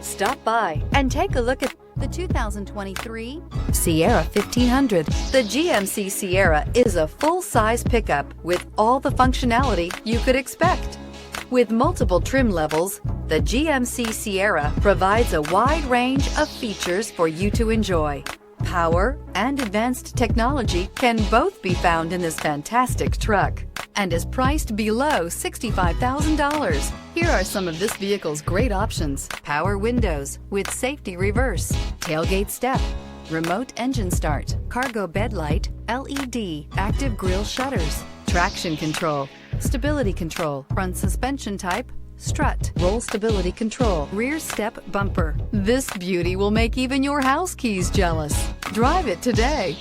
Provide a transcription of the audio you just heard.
Stop by and take a look at the 2023 Sierra 1500. The GMC Sierra is a full-size pickup with all the functionality you could expect. With multiple trim levels, the GMC Sierra provides a wide range of features for you to enjoy. Power and advanced technology can both be found in this fantastic truck and is priced below $65,000. Here are some of this vehicle's great options: power windows with safety reverse, tailgate step, remote engine start, cargo bed light, LED, active grille shutters, traction control, stability control, front suspension type, strut, roll stability control, rear step bumper. This beauty will make even your house keys jealous. Drive it today.